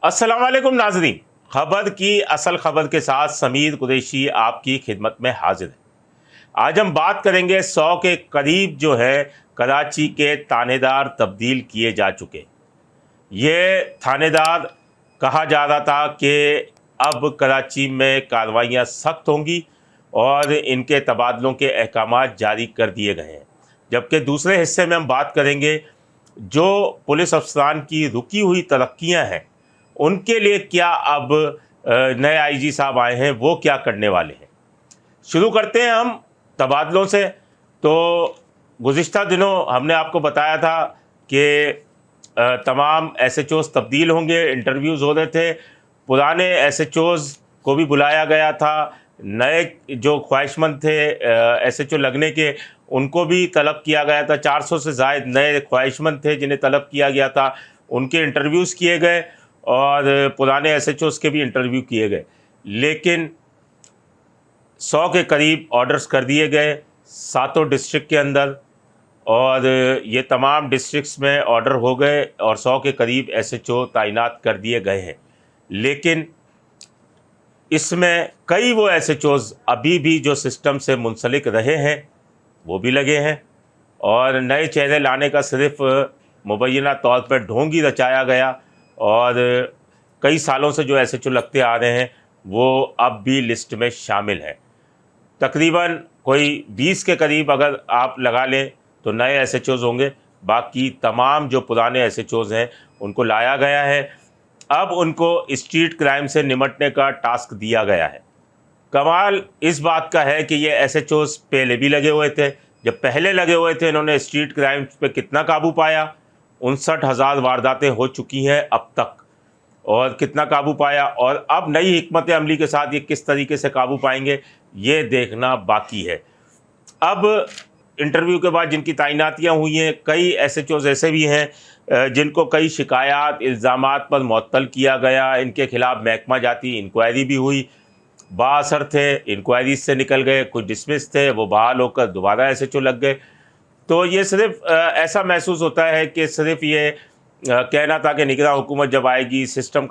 अस्सलाम वालेकुम नाज़रीन, खबर की असल खबर के साथ समीर कुरैशी आपकी खिदमत में हाजिर है। आज हम बात करेंगे 100 के करीब जो है कराची के थानेदार तब्दील किए जा चुके। ये थानेदार कहा जा रहा था कि अब कराची में कार्रवाइयाँ सख्त होंगी और इनके तबादलों के अहकामात जारी कर दिए गए हैं। जबकि दूसरे हिस्से में हम बात करेंगे जो पुलिस अफसरान की रुकी हुई तरक्कियाँ हैं उनके लिए क्या अब नए आईजी साहब आए हैं वो क्या करने वाले हैं। शुरू करते हैं हम तबादलों से। तो गुज़िश्ता दिनों हमने आपको बताया था कि तमाम एसएचओज़ तब्दील होंगे, इंटरव्यूज़ हो रहे थे, पुराने एसएचओज़ को भी बुलाया गया था, नए जो ख्वाहिशमंद थे एसएचओ लगने के उनको भी तलब किया गया था। 400 से ज़ायद नए ख्वाहिशमंद थे जिन्हें तलब किया गया था, उनके इंटरव्यूज़ किए गए और पुराने एसएचओज़ के भी इंटरव्यू किए गए। लेकिन 100 के करीब ऑर्डर्स कर दिए गए 7 डिस्ट्रिक्ट के अंदर, और ये तमाम डिस्ट्रिक्ट्स में ऑर्डर हो गए और 100 के करीब एसएचओ तैनात कर दिए गए हैं। लेकिन इसमें कई वो एसएचओज़ अभी भी जो सिस्टम से मुंसलिक रहे हैं वो भी लगे हैं, और नए चेहरे लाने का सिर्फ मुबैना तौर पर ढोंग ही रचाया गया। और कई सालों से जो एसएचओ लगते आ रहे हैं वो अब भी लिस्ट में शामिल है। तकरीबन कोई 20 के करीब अगर आप लगा लें तो नए एसएचओज़ होंगे। बाकी तमाम जो पुराने एसएचओज़ हैं उनको लाया गया है। अब उनको स्ट्रीट क्राइम से निमटने का टास्क दिया गया है। कमाल इस बात का है कि ये एसएचओज़ पहले भी लगे हुए थे। जब पहले लगे हुए थे इन्होंने स्ट्रीट क्राइम पे कितना काबू पाया? 59,000 वारदातें हो चुकी हैं अब तक, और कितना काबू पाया, और अब नई हिकमत अमली के साथ ये किस तरीके से काबू पाएंगे ये देखना बाकी है। अब इंटरव्यू के बाद जिनकी तैनातियाँ हुई हैं, कई एसएचओज़ ऐसे भी हैं जिनको कई शिकायत इल्ज़ामात पर मुअत्तल किया गया, इनके खिलाफ महकमा जाती इंक्वायरी भी हुई, बाअसर थे, इंक्वायरी से निकल गए, कुछ डिसमिस थे, वो बहाल होकर दोबारा एसएचओ लग गए। तो ये सिर्फ ऐसा महसूस होता है कि सिर्फ ये कहना था कि निगरान हुकूमत जब आएगी सिस्टम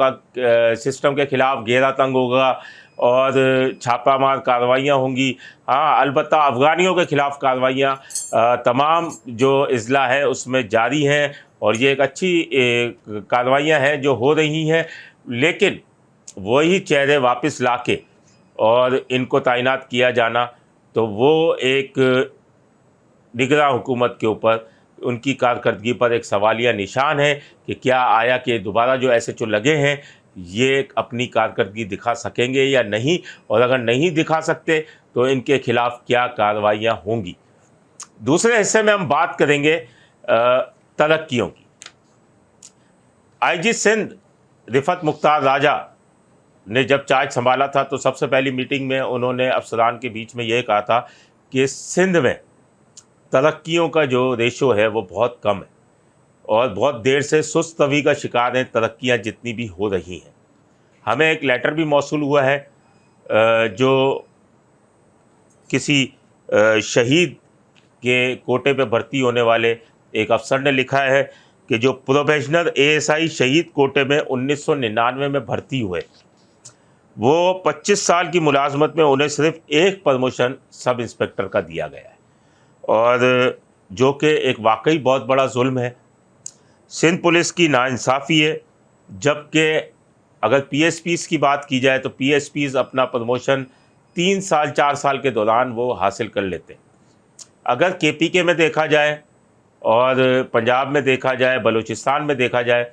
के ख़िलाफ़ घेरा तंग होगा और छापामार कार्रवाइयाँ होंगी। हाँ, अलबत्ता अफ़गानियों के ख़िलाफ़ कार्रवाइयाँ तमाम जो अज़ला है उसमें जारी हैं और ये एक अच्छी कार्रवाइयाँ हैं जो हो रही हैं। लेकिन वही चेहरे वापस लाके और इनको तैनात किया जाना, तो वो एक निगरान हुकूमत के ऊपर उनकी कारकर्दगी पर एक सवालिया निशान है कि क्या आया कि दोबारा जो एसएचओ लगे हैं ये अपनी कारकर्दगी दिखा सकेंगे या नहीं, और अगर नहीं दिखा सकते तो इनके ख़िलाफ़ क्या कार्रवाइयाँ होंगी। दूसरे हिस्से में हम बात करेंगे तरक्कियों की। आईजी सिंध रिफत मुख्तार राजा ने जब चार्ज संभाला था तो सबसे पहली मीटिंग में उन्होंने अफसरान के बीच में यह कहा था कि सिंध में तरक्कियों का जो रेशो है वो बहुत कम है और बहुत देर से सुस्त रवि का शिकार हैं तरक्कियाँ जितनी भी हो रही हैं। हमें एक लेटर भी मौसूल हुआ है जो किसी शहीद के कोटे पे भर्ती होने वाले एक अफसर ने लिखा है कि जो प्रोबेशनर एएसआई शहीद कोटे में 1999 में भर्ती हुए, वो 25 साल की मुलाजमत में उन्हें सिर्फ एक प्रमोशन सब इंस्पेक्टर का दिया गया है, और जो कि एक वाकई बहुत बड़ा जुल्म है। सिंध पुलिस की नाइंसाफ़ी है। जबकि अगर पीएसपीज़ की बात की जाए तो पीएसपीज़ अपना प्रमोशन 3 साल 4 साल के दौरान वो हासिल कर लेते हैं। अगर केपीके में देखा जाए और पंजाब में देखा जाए, बलूचिस्तान में देखा जाए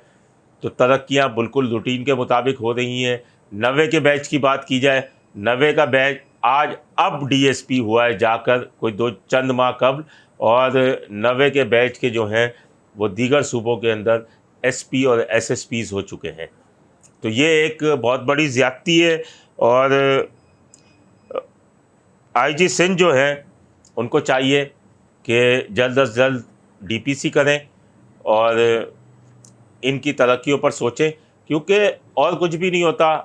तो तरक्कियाँ बिल्कुल रूटीन के मुताबिक हो रही हैं। 90 के बैच की बात की जाए, 90 का बैच आज अब डीएसपी हुआ है जाकर कोई चंद माह कबल, और 90 के बैच के जो हैं वो दीगर सूबों के अंदर एसपी और एसएसपीज़ हो चुके हैं। तो ये एक बहुत बड़ी ज़्यादती है, और आईजी सिंध जो है उनको चाहिए कि जल्द अज जल्द डीपीसी करें और इनकी तरक्कियों पर सोचें, क्योंकि और कुछ भी नहीं होता।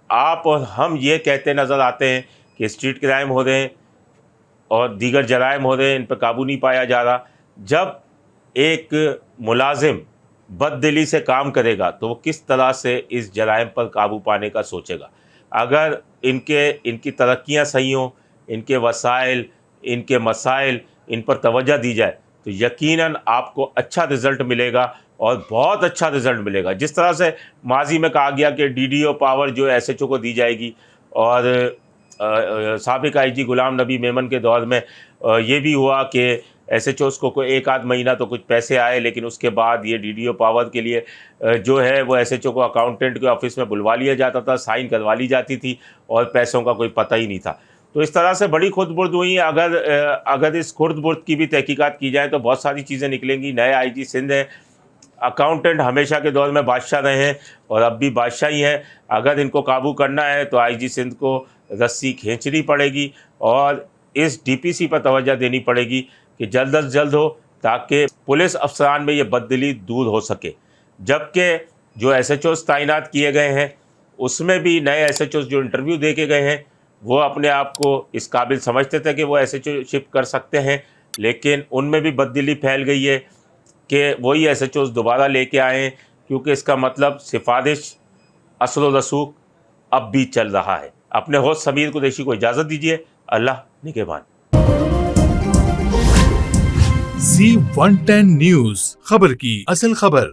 आप और हम ये कहते नज़र आते हैं कि स्ट्रीट क्राइम हो रहे हैं और दीगर जराइम हो रहे हैं, इन पर काबू नहीं पाया जा रहा। जब एक मुलाजिम بد دلی سے کام کرے گا تو وہ کس طرح سے اس جرائم پر قابو پانے کا سوچے گا. اگر ان کی ترقیاں صحیح ہوں، ان کے وسائل، ان کے مسائل، ان پر توجہ دی جائے تو یقیناً آپ کو اچھا رزلٹ ملے گا اور بہت اچھا رزلٹ ملے گا. جس طرح سے ماضی میں کہا گیا کہ ڈی ڈی او پاور جو ایس ایچ او کو دی جائے گی، اور سابق آئی جی غلام نبی میمن کے دور میں یہ بھی ہوا کہ ایس ایچ اوز کو کوئی ایک آدھ مہینہ تو کچھ پیسے آئے، لیکن اس کے بعد یہ ڈی ڈی او پاور کے لیے جو ہے وہ ایس ایچ او کو اکاؤنٹنٹ کے آفس میں بلوا لیا جاتا تھا، سائن کروا لی جاتی تھی اور پیسوں کا کوئی پتہ ہی نہیں تھا. تو اس طرح سے بڑی خود برد ہوئی. اگر اس خود برد کی بھی تحقیقات کی جائیں تو بہت ساری چیزیں نکلیں گی. نئے آئی جی سندھ ہیں، اکاؤنٹنٹ ہمیشہ کے دور میں بادشاہ رہے ہیں اور اب بھی بادشاہ ہی ہیں. اگر ان کو قابو کرنا ہے تو آئی جی سندھ کو رسی کھینچنی پڑے گی اور اس ڈی پی سی پر توجہ دینی پڑے گی کہ جلد از جلد ہو، تاکہ پولیس افسران میں یہ بددلی دور ہو سکے. جبکہ جو ایس ایچ اوز تعینات کیے گئے ہیں اس میں بھی نئے ایس ایچ اوز جو انٹرویو دے کے گئے ہیں وہ اپنے آپ کو اس قابل سمجھتے تھے کہ وہ ایس ایچ او شپ کر سکتے ہیں، لیکن ان میں بھی بددلی پھیل گئی ہے کہ وہی ایس ایچ اوز دوبارہ لے کے آئیں، کیونکہ اس کا مطلب سفارش اثر و رسوخ اب بھی چل رہا ہے. اپنے ہوسٹ سمیر قریشی کو اجازت دیجیے. اللہ نگہبان. Z110 نیوز، خبر کی اصل خبر.